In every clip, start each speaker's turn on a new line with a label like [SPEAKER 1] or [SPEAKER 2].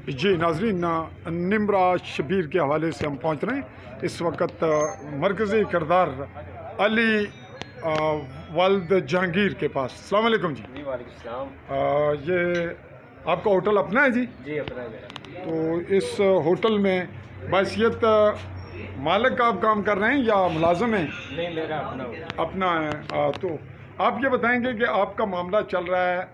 [SPEAKER 1] जी नाजरीन, निम्रा शबीर के हवाले से हम पहुँच रहे हैं इस वक्त मरकज़ी किरदार अली वालिद जहांगीर के पास। अस्सलाम वालेकुम जी।
[SPEAKER 2] जी वालेकुम सलाम।
[SPEAKER 1] ये आपका होटल अपना है जी?
[SPEAKER 2] जी अपना है मेरा।
[SPEAKER 1] तो इस होटल में बासियत मालिक का आप काम कर रहे हैं या मुलाजम हैं?
[SPEAKER 2] नहीं, मेरा अपना होटल।
[SPEAKER 1] अपना है। तो आप ये बताएंगे कि आपका मामला चल रहा है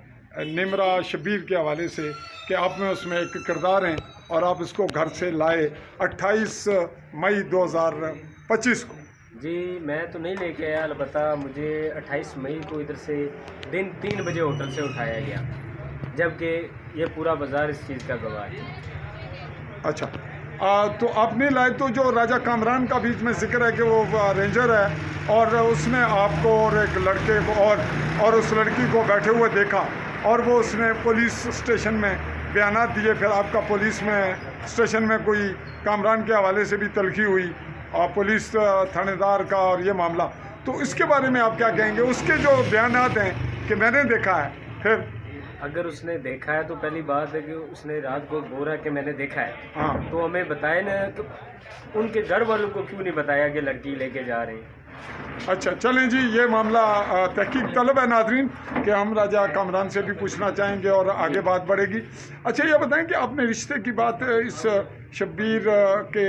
[SPEAKER 1] निम्रा शबीर के हवाले से कि आप में उसमें एक किरदार हैं और आप इसको घर से लाए 28 मई 2025 को।
[SPEAKER 2] जी मैं तो नहीं लेके आया, अलबत्ता मुझे 28 मई को इधर से दिन 3 बजे होटल से उठाया गया, जबकि ये पूरा बाज़ार इस चीज़ का गवाह है।
[SPEAKER 1] अच्छा, तो आपने लाए तो जो राजा कामरान का बीच में जिक्र है कि वो रेंजर है और उसने आपको और एक लड़के को और उस लड़की को बैठे हुए देखा और वो उसने पुलिस स्टेशन में बयानात दिए, फिर आपका पुलिस में स्टेशन में कोई कामरान के हवाले से भी तलखी हुई और पुलिस थानेदार का और ये मामला, तो इसके बारे में आप क्या कहेंगे? उसके जो बयानात हैं कि मैंने देखा है, फिर
[SPEAKER 2] अगर उसने देखा है तो पहली बात है कि उसने रात को बोला कि मैंने देखा है,
[SPEAKER 1] हाँ,
[SPEAKER 2] तो हमें बताए ना, तो उनके घर वालों को क्यों नहीं बताया कि लड़की लेके जा रहे हैं?
[SPEAKER 1] अच्छा चलें जी, ये मामला तहकीक तलब है नाजरीन कि हम राजा कामरान से भी पूछना चाहेंगे और आगे बात बढ़ेगी। अच्छा ये बताएं कि आपने रिश्ते की बात इस शब्बीर के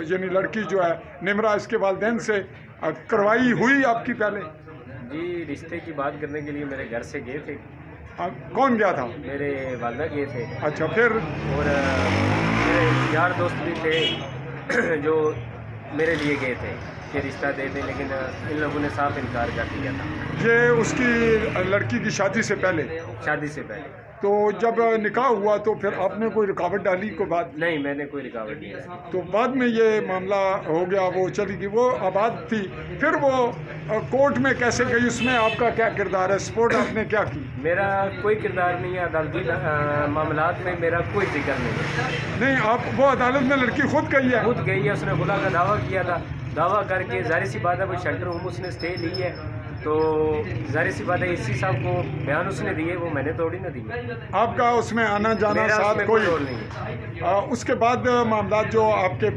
[SPEAKER 1] यानी लड़की जो है निम्रा, इसके वालिदैन से करवाई हुई आपकी पहले?
[SPEAKER 2] जी रिश्ते की बात करने के लिए मेरे घर से गए थे।
[SPEAKER 1] कौन गया था?
[SPEAKER 2] मेरे वालदा गए थे।
[SPEAKER 1] अच्छा, फिर?
[SPEAKER 2] और मेरे यार दोस्त भी थे जो मेरे लिए गए थे कि रिश्ता दे दें, लेकिन इन लोगों ने साफ इनकार कर दिया था।
[SPEAKER 1] ये उसकी लड़की की शादी से पहले?
[SPEAKER 2] शादी से पहले।
[SPEAKER 1] तो जब निकाह हुआ तो फिर आपने कोई रुकावट डाली को बाद?
[SPEAKER 2] नहीं, मैंने कोई रुकावट नहीं डाली।
[SPEAKER 1] तो बाद में ये मामला हो गया, वो चली गई, वो आबाद थी, फिर वो कोर्ट में कैसे गई? उसमें आपका क्या किरदार है? सपोर्ट आपने क्या की?
[SPEAKER 2] मेरा कोई किरदार नहीं है, अदालती मामलात में मेरा कोई जिक्र नहीं है।
[SPEAKER 1] नहीं, आप वो अदालत में लड़की खुद गई है?
[SPEAKER 2] खुद गई है, उसने खुला का दावा किया था, दावा करके जाहिर सी बात है वो शेल्टर होम उसने स्टे ली है, तो जाहिर सी बात है इसी साहब को बयान उसने दिए, वो मैंने थोड़ी ना दिए।
[SPEAKER 1] आपका उसमें आना जाना साथ कोई
[SPEAKER 2] रोल नहीं है।
[SPEAKER 1] उसके बाद मामला जो आपके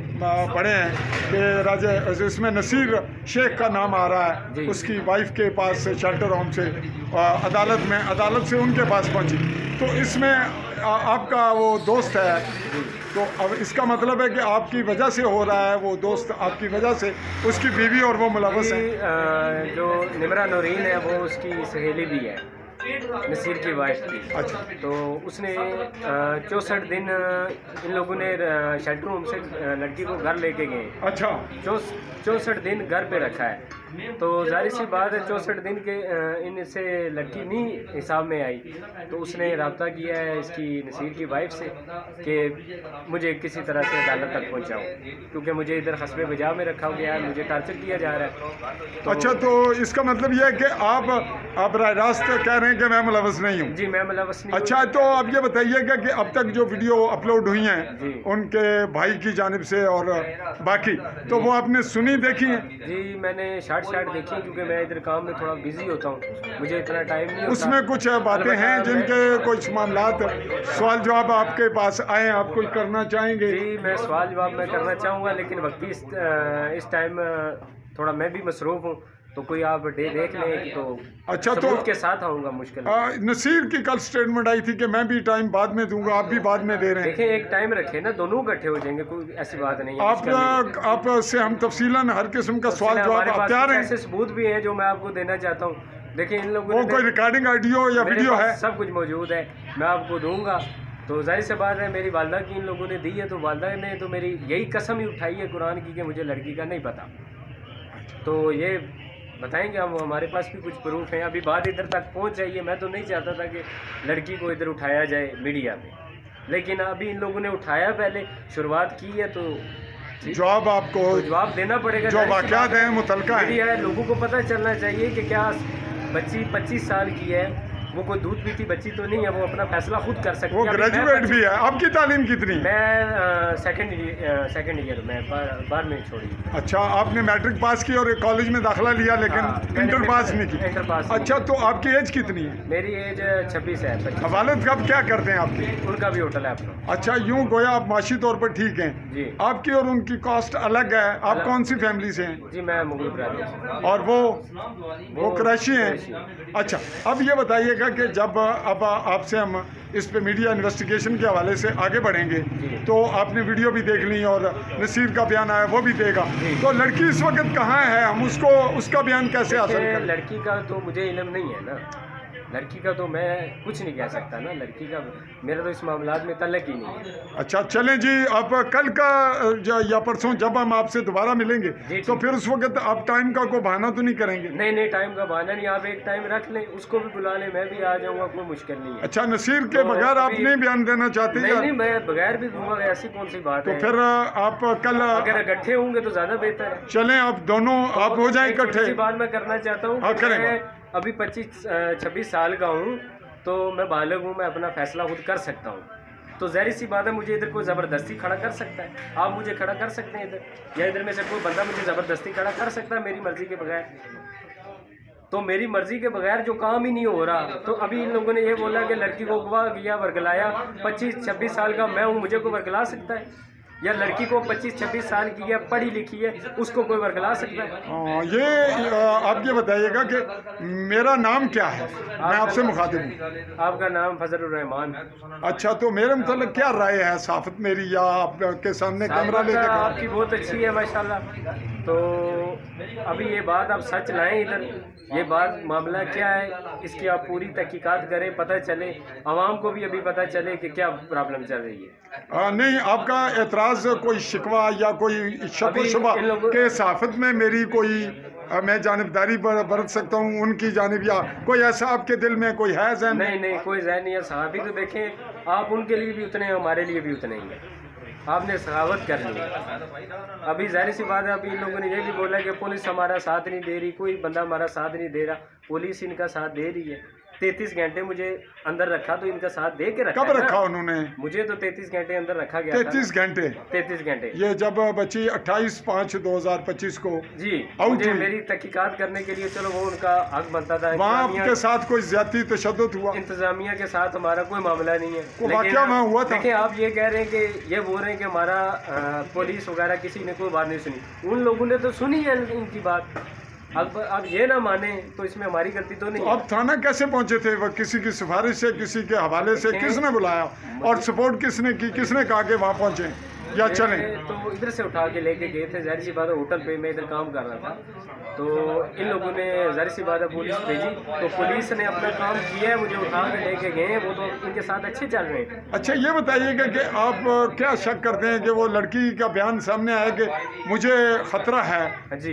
[SPEAKER 1] पड़े हैं कि राजा इसमें नसीर शेख का नाम आ रहा है, उसकी वाइफ के पास शेल्टर होम से अदालत से उनके पास पहुंची, तो इसमें आपका वो दोस्त है, तो अब इसका मतलब है कि आपकी वजह से हो रहा है, वो दोस्त आपकी वजह से, उसकी बीवी और वो मुलव्वस है?
[SPEAKER 2] जो निम्रा नौरीन है वो उसकी सहेली भी है, नसीर की वाइफ थी।
[SPEAKER 1] अच्छा, तो
[SPEAKER 2] उसने 64 दिन इन लोगों ने शेल्टर होम से लड़की को घर लेके गए। अच्छा, 64 दिन घर पे रखा है, तो जाहिर सी बात है 64 दिन के इनसे लड़की नहीं हिसाब में आई, तो उसने रब्ता किया है इसकी नसीर की वाइफ से कि मुझे किसी तरह से अदालत तक पहुंचाओ, क्योंकि मुझे इधर हस्बे बजाव में रखा गया है, मुझे टार्चर किया जा रहा है। तो
[SPEAKER 1] अच्छा, तो इसका मतलब यह है कि आप राय रास्त कह रहे हैं कि मैं मुलव्वस नहीं हूँ?
[SPEAKER 2] जी मैं मुलव्वस नहीं।
[SPEAKER 1] अच्छा, तो अब ये बताइएगा कि अब तक जो वीडियो अपलोड हुई हैं उनके भाई की जानिब से और बाकी, तो वो आपने सुनी देखी है?
[SPEAKER 2] जी मैंने शार्ट देखी, क्योंकि मैं इधर काम में थोड़ा बिजी होता हूँ, मुझे इतना टाइम नहीं होता।
[SPEAKER 1] उसमें कुछ बातें हैं जिनके कुछ मामलात सवाल जवाब आपके पास आए, आप कोई करना चाहेंगे?
[SPEAKER 2] जी मैं सवाल जवाब मैं करना चाहूँगा, लेकिन वक्ती इस टाइम थोड़ा मैं भी मसरूफ़ हूँ, तो कोई आप डे देख लें तो
[SPEAKER 1] अच्छा, तो
[SPEAKER 2] के साथ आऊँगा। मुश्किल
[SPEAKER 1] नसीर की कल स्टेटमेंट आई थी कि मैं भी टाइम बाद में दूंगा, आप भी बाद में दे रहे हैं।
[SPEAKER 2] देखें एक टाइम रखे ना, दोनों इकट्ठे हो जाएंगे, कोई ऐसी बात नहीं है।
[SPEAKER 1] आप से हम तफसीलन हर किस्म का सवाल जवाब आप तैयार हैं?
[SPEAKER 2] ऐसे सबूत भी हैं जो मैं आपको देना चाहता हूँ। देखिए इन लोगों
[SPEAKER 1] वो कोई रिकॉर्डिंग ऑडियो या वीडियो है?
[SPEAKER 2] सब कुछ मौजूद है, मैं आपको दूंगा। तो जाहिर सी बात है मेरी वालदा की इन लोगों ने दी है, तो वालदा ने तो मेरी यही कसम ही उठाई है कुरान की कि मुझे लड़की का नहीं पता। तो ये बताएंगे हम, हमारे पास भी कुछ प्रूफ हैं। अभी बात इधर तक पहुंच जाइए, मैं तो नहीं चाहता था कि लड़की को इधर उठाया जाए मीडिया में, लेकिन अभी इन लोगों ने उठाया, पहले शुरुआत की है, तो
[SPEAKER 1] जवाब आपको
[SPEAKER 2] जवाब देना पड़ेगा।
[SPEAKER 1] जो वाक़यात हैं मुतल्लिका
[SPEAKER 2] है, लोगों को पता चलना चाहिए कि क्या बच्ची 25 साल की है, वो कोई दूध पीती बच्ची तो नहीं है, वो अपना फैसला खुद कर सकती है।
[SPEAKER 1] वो ग्रेजुएट भी है। आपकी तालीम कितनी?
[SPEAKER 2] मैं सेकंड ईयर में 12वीं छोड़ी।
[SPEAKER 1] अच्छा, आपने मैट्रिक पास की और कॉलेज में दाखिला लिया, लेकिन इंटर पास नहीं की?
[SPEAKER 2] Inter pass.
[SPEAKER 1] अच्छा, तो आपकी एज कितनी है?
[SPEAKER 2] मेरी एज 26 है।
[SPEAKER 1] वालिद कब क्या करते हैं आपके?
[SPEAKER 2] उनका भी होटल है अपना।
[SPEAKER 1] अच्छा, यूँ गोया आप माशी तौर पर ठीक हैं
[SPEAKER 2] जी।
[SPEAKER 1] आपकी और उनकी कास्ट अलग है। आप कौन सी फैमिली से हैं?
[SPEAKER 2] जी, मैं मुगल ब्रादर।
[SPEAKER 1] और वो कराची हैं। अच्छा, अब ये बताइएगा कि जब अब आपसे हम इस पे मीडिया इन्वेस्टिगेशन के हवाले से आगे बढ़ेंगे, तो आपने वीडियो भी देख ली और नसीर का बयान आया वो भी देगा, तो लड़की इस वक्त कहाँ है? हम उसका बयान कैसे हासिल करें?
[SPEAKER 2] लड़की का तो मुझे इल्म नहीं है ना, लड़की का तो मैं कुछ नहीं कह सकता ना, लड़की का मेरा तो इस मामलात में तल्लक ही नहीं है।
[SPEAKER 1] अच्छा, चलें जी, अब कल का या परसों जब हम आपसे दोबारा मिलेंगे तो फिर उस वक्त आप टाइम का कोई बहाना तो नहीं करेंगे?
[SPEAKER 2] नहीं, टाइम का बहाना नहीं, आप एक टाइम रख लें, उसको भी बुला लें, मैं भी आ जाऊँगा, कोई मुश्किल नहीं है।
[SPEAKER 1] अच्छा, नसीर के बगैर आप नहीं बयान देना चाहते?
[SPEAKER 2] नहीं, मैं बगैर भी दूंगा, ऐसी कौन सी बात है।
[SPEAKER 1] तो फिर आप कल
[SPEAKER 2] अगर इकट्ठे होंगे तो ज़्यादा बेहतर है।
[SPEAKER 1] चलें, आप दोनों आप हो जाए इकट्ठे।
[SPEAKER 2] बात मैं करना चाहता हूँ, अभी 25-26 साल का हूँ, तो मैं बालिग हूँ, मैं अपना फैसला खुद कर सकता हूँ। तो ज़ाहिर सी बात है, मुझे इधर कोई ज़बरदस्ती खड़ा कर सकता है, आप मुझे खड़ा कर सकते हैं इधर, या इधर में से कोई बंदा मुझे ज़बरदस्ती खड़ा कर सकता है मेरी मर्ज़ी के बगैर। तो मेरी मर्ज़ी के बगैर जो काम ही नहीं हो रहा, तो अभी इन लोगों ने ये बोला कि लड़की को अगवा किया, वर्गलाया। 25-26 साल का मैं हूँ, मुझे कोई वर्गला सकता है? या लड़की को 25-26 साल की है, पढ़ी लिखी है, उसको कोई वर्गला सकता है?
[SPEAKER 1] ये आप ये बताइएगा कि मेरा नाम क्या है? मैं आपसे मुखातिब हूँ।
[SPEAKER 2] आपका नाम फजलुर रहमान।
[SPEAKER 1] अच्छा, तो मेरे मतलब क्या राय है साफत मेरी, या आपके सामने कैमरा लेकर?
[SPEAKER 2] आपकी बहुत अच्छी है माशाल्लाह। तो अभी ये बात आप सच लाएं इधर, ये बात मामला क्या है, इसकी आप पूरी तहकीकात करें, पता चले, आवाम को भी अभी पता चले कि क्या प्रॉब्लम चल रही है।
[SPEAKER 1] नहीं, आपका एतराज़ कोई शिकवा या कोई शक शुबा के साफत में मेरी कोई मैं जानिबदारी बरत सकता हूँ उनकी जानिब, या कोई ऐसा आपके दिल में कोई है ज़हन?
[SPEAKER 2] नहीं, कोई ज़हन नहीं है। सहाफ़ी तो देखें, आप उनके लिए भी उतने हैं, हमारे लिए भी उतने ही हैं। आपने सखावत कर ली। अभी जाहिर सी बात है, अभी इन लोगों ने ये भी बोला कि पुलिस हमारा साथ नहीं दे रही, कोई बंदा हमारा साथ नहीं दे रहा, पुलिस इनका साथ दे रही है। 33 घंटे मुझे अंदर रखा, तो इनका साथ दे के रखा।
[SPEAKER 1] कब रखा उन्होंने? मुझे
[SPEAKER 2] तो 33 घंटे अंदर रखा गया।
[SPEAKER 1] 33 घंटे?
[SPEAKER 2] 33 घंटे।
[SPEAKER 1] ये जब बच्ची 28/5/2025 को
[SPEAKER 2] जी मुझे मेरी तहकीकात करने के लिए, चलो वो उनका हक बनता था।
[SPEAKER 1] वहाँ आपके साथ कोई ज्यादती तशद्दुद हुआ?
[SPEAKER 2] इंतजामिया के साथ हमारा कोई मामला नहीं है।
[SPEAKER 1] वाकया वहाँ हुआ था?
[SPEAKER 2] देखिए, आप ये कह रहे हैं कि ये बोल रहे हैं कि हमारा पुलिस वगैरह किसी ने कोई बात नहीं सुनी, उन लोगों ने तो सुनी है इनकी बात। अब ये ना माने तो इसमें हमारी गलती तो नहीं।
[SPEAKER 1] अब थाना कैसे पहुंचे थे? वो किसी की सिफारिश से, किसी के हवाले से, किसने बुलाया और सपोर्ट किसने की? किसने कहा कि वहाँ पहुंचे या चले?
[SPEAKER 2] तो इधर से उठा के लेके गए थे, जाहिर सी बात है, होटल पे मैं इधर काम कर रहा था, तो इन लोगों ने जाहिर सी बात है पुलिस भेजी, तो पुलिस ने अपना काम किया है, मुझे उठा के लेके गए हैं, वो तो इनके साथ अच्छे चल रहे हैं।
[SPEAKER 1] अच्छा, ये बताइएगा कि आप क्या शक करते हैं कि वो लड़की का बयान सामने आया कि मुझे खतरा है,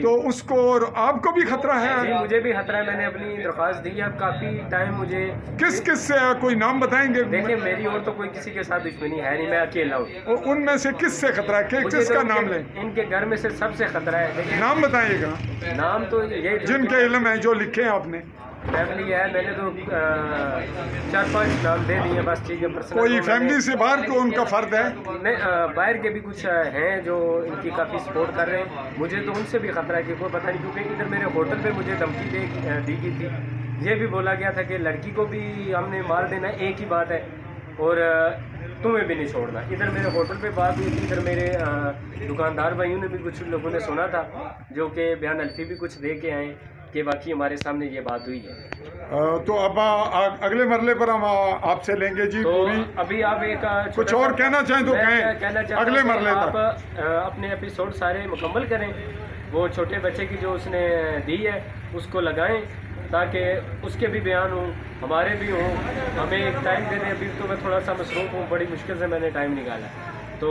[SPEAKER 1] तो उसको और आपको भी खतरा है?
[SPEAKER 2] जी, मुझे भी खतरा है, मैंने अपनी दरख्वास्त दी है, काफ़ी टाइम मुझे।
[SPEAKER 1] किस से कोई नाम बताएंगे?
[SPEAKER 2] देखिए, मेरी और तो कोई किसी के साथ दुश्मनी है नहीं, मैं अकेला हूँ।
[SPEAKER 1] उनमें से किससे खतरा है? किसका नाम लें?
[SPEAKER 2] इनके घर में से सबसे खतरा है।
[SPEAKER 1] नाम बताइएगा।
[SPEAKER 2] नाम तो ये
[SPEAKER 1] जिनके इल्म है, जो लिखे हैं आपने।
[SPEAKER 2] फैमिली है, मैंने तो 4-5 नाम दे दिए बस, ठीक है।
[SPEAKER 1] कोई फैमिली से बाहर को उनका फर्द है?
[SPEAKER 2] नहीं, बाहर के भी कुछ हैं जो इनकी काफ़ी सपोर्ट कर रहे हैं। मुझे तो उनसे भी खतरा है कि कोई पता नहीं, क्योंकि इधर मेरे होटल पे मुझे धमकी दी गई थी। ये भी बोला गया था कि लड़की को भी हमने मार देना, एक ही बात है, और तुम्हें भी नहीं छोड़ना। इधर मेरे होटल पे बात हुई थी, इधर मेरे दुकानदार भाइयों ने भी, कुछ लोगों ने सुना था, जो कि बयान अल्फी भी कुछ दे के आए कि बाकी हमारे सामने ये बात हुई है।
[SPEAKER 1] तो अब अगले मरले पर हम आपसे लेंगे जी।
[SPEAKER 2] तो अभी आप एक
[SPEAKER 1] कुछ और कहना चाहें तो कहें, अगले मरले तक
[SPEAKER 2] अपने एपिसोड सारे मुकम्मल करें। वो छोटे बच्चे की जो उसने दी है उसको लगाएं, ताकि उसके भी बयान हों, हमारे भी हों, हमें एक टाइम दे दें। अभी तो मैं थोड़ा सा मसरूफ़ हूँ, बड़ी मुश्किल से मैंने टाइम निकाला, तो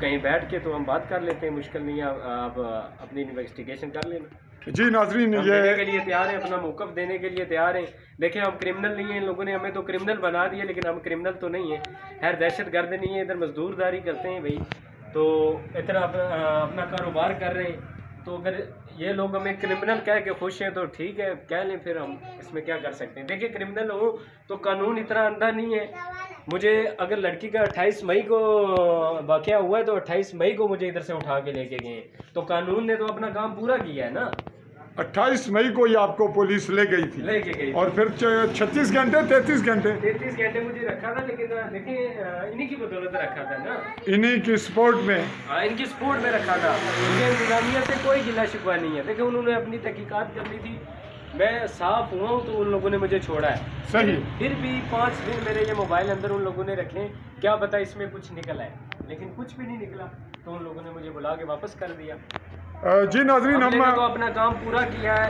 [SPEAKER 2] कहीं बैठ के तो हम बात कर लेते हैं, मुश्किल नहीं है, आप अपनी इन्वेस्टिगेशन कर लेना।
[SPEAKER 1] जी नाज़रीन, ये
[SPEAKER 2] देने के लिए तैयार हैं, अपना मौक़िफ़ देने के लिए तैयार हैं। देखिए, हम क्रिमिनल नहीं हैं, इन लोगों ने हमें तो क्रिमिनल बना दिया, लेकिन हम क्रिमिनल तो नहीं है, खैर दहशतगर्द नहीं है, इधर मजदूरदारी करते हैं भाई, तो इतना अपना कारोबार कर रहे हैं। तो अगर ये लोग हमें क्रिमिनल कह के खुश हैं तो ठीक है, कह लें, फिर हम इसमें क्या कर सकते हैं। देखिए क्रिमिनल हो तो कानून इतना अंधा नहीं है। मुझे अगर लड़की का 28 मई को वाक़या हुआ है तो 28 मई को मुझे इधर से उठा के लेके गए, तो कानून ने तो अपना काम पूरा किया है ना।
[SPEAKER 1] 28 मई को ही आपको पुलिस ले गई थी, और फिर 36 घंटे 33 घंटे
[SPEAKER 2] मुझे रखा था, लेकिन देखिए इन्हीं की बदौलत रखा था ना,
[SPEAKER 1] इन्हीं की सपोर्ट में।
[SPEAKER 2] हाँ, इनकी सपोर्ट में रखा था। मुझे इंतजामिया से कोई गिला शिकवा नहीं है। देखिए उन्होंने अपनी तहकीकात करनी थी, मैं साफ हुआ हूँ तो उन लोगों ने मुझे छोड़ा है।
[SPEAKER 1] सही।
[SPEAKER 2] फिर भी 5 दिन मेरे ये मोबाइल अंदर उन लोगों ने रखे, क्या पता इसमें कुछ निकला है, लेकिन कुछ भी नहीं निकला, तो उन लोगों ने मुझे बुला के वापस कर दिया।
[SPEAKER 1] जी नाज़रीन, हम
[SPEAKER 2] तो अपना काम पूरा किया है,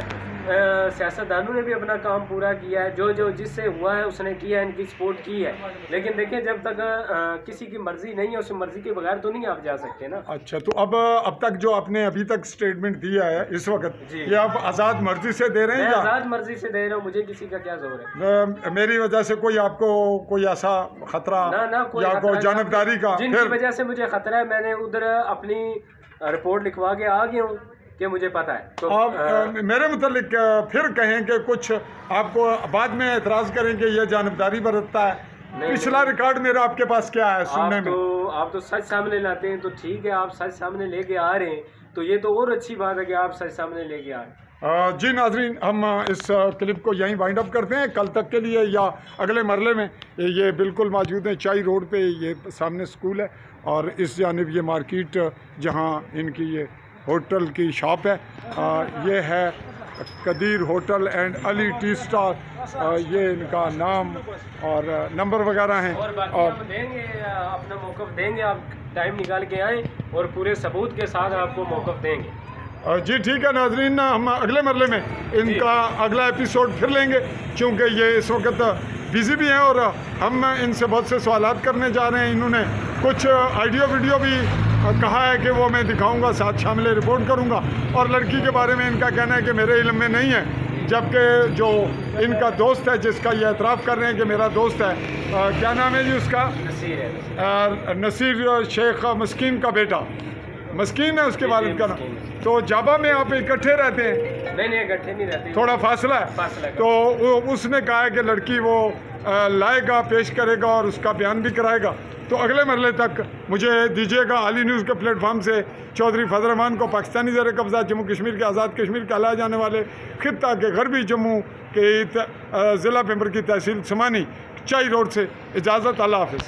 [SPEAKER 2] सियासतदानों ने भी अपना काम पूरा किया है, जो जिससे हुआ है उसने किया है, इनकी सपोर्ट की है। लेकिन देखिए जब तक किसी की मर्जी नहीं है, उस मर्जी के बगैर तो नहीं आप जा सकते ना।
[SPEAKER 1] अच्छा, तो अब तक जो आपने अभी तक स्टेटमेंट दिया है इस वक्त, ये आप आज़ाद मर्जी से दे रहे हैं?
[SPEAKER 2] आज़ाद मर्जी से दे रहा हूँ, मुझे किसी का क्या जोर है।
[SPEAKER 1] मेरी वजह से कोई आपको कोई ऐसा खतरा या कोई जानबदारी का?
[SPEAKER 2] जिनकी वजह से मुझे खतरा है, मैंने उधर अपनी रिपोर्ट लिखवा के आ गया हूँ कि मुझे पता है। तो
[SPEAKER 1] आप मेरे मुतालिक फिर कहें कि कुछ आपको बाद में एतराज़ करें कि ये जानबदारी बरतता है। पिछला रिकॉर्ड मेरा आपके पास क्या है सुनने में?
[SPEAKER 2] आप तो सच सामने लाते हैं तो ठीक है, आप सच सामने लेके आ रहे हैं तो ये तो और अच्छी बात है कि आप सच सामने लेके आ रहे हैं।
[SPEAKER 1] जी नाजरीन, हम इस क्लिप को यहीं वाइंड अप करते हैं। कल तक के लिए या अगले मरले में ये बिल्कुल मौजूद है चाई रोड पे, ये सामने स्कूल है और इस जानिब ये मार्केट जहाँ इनकी ये होटल की शॉप है। ये है Kadir hotel and Ali tea star, ये इनका नाम और नंबर वगैरह हैं।
[SPEAKER 2] और देंगे, अपना मौक़िफ़ देंगे, आप टाइम निकाल के आएँ और पूरे सबूत के साथ आपको मौक़िफ़ देंगे।
[SPEAKER 1] जी ठीक है नाजरीन, हम अगले मरले में इनका अगला एपिसोड फिर लेंगे, क्योंकि ये इस वक्त बिज़ी भी हैं और हम इनसे बहुत से सवालात करने जा रहे हैं। इन्होंने कुछ ऑडियो वीडियो भी कहा है कि वो मैं दिखाऊंगा, साथ शामिल रिपोर्ट करूंगा। और लड़की के बारे में इनका कहना है कि मेरे इल्म में नहीं है, जबकि जो इनका दोस्त है जिसका ये एतराफ़ कर रहे हैं कि मेरा दोस्त है, क्या नाम है जी उसका? नसीर शेख मस्कीन का बेटा, मस्कीन है उसके वालिद का नाम। तो जाबा में आप इकट्ठे रहते हैं?
[SPEAKER 2] नहीं इकट्ठे नहीं रहते,
[SPEAKER 1] थोड़ा फासला है। तो उसने कहा है कि लड़की वो लाएगा, पेश करेगा और उसका बयान भी कराएगा। तो अगले मरले तक मुझे दीजिएगा। आली न्यूज़ के प्लेटफॉर्म से चौधरी फजल रहमान को पाकिस्तानी ज़र कब्ज़ा जम्मू कश्मीर के आज़ाद कश्मीर कहलाए जाने वाले खित्ता के गरबी जम्मू के ज़िला पेम्बर की तहसील समानी चाई रोड से इजाज़त। अल्लाह हाफ़िज़।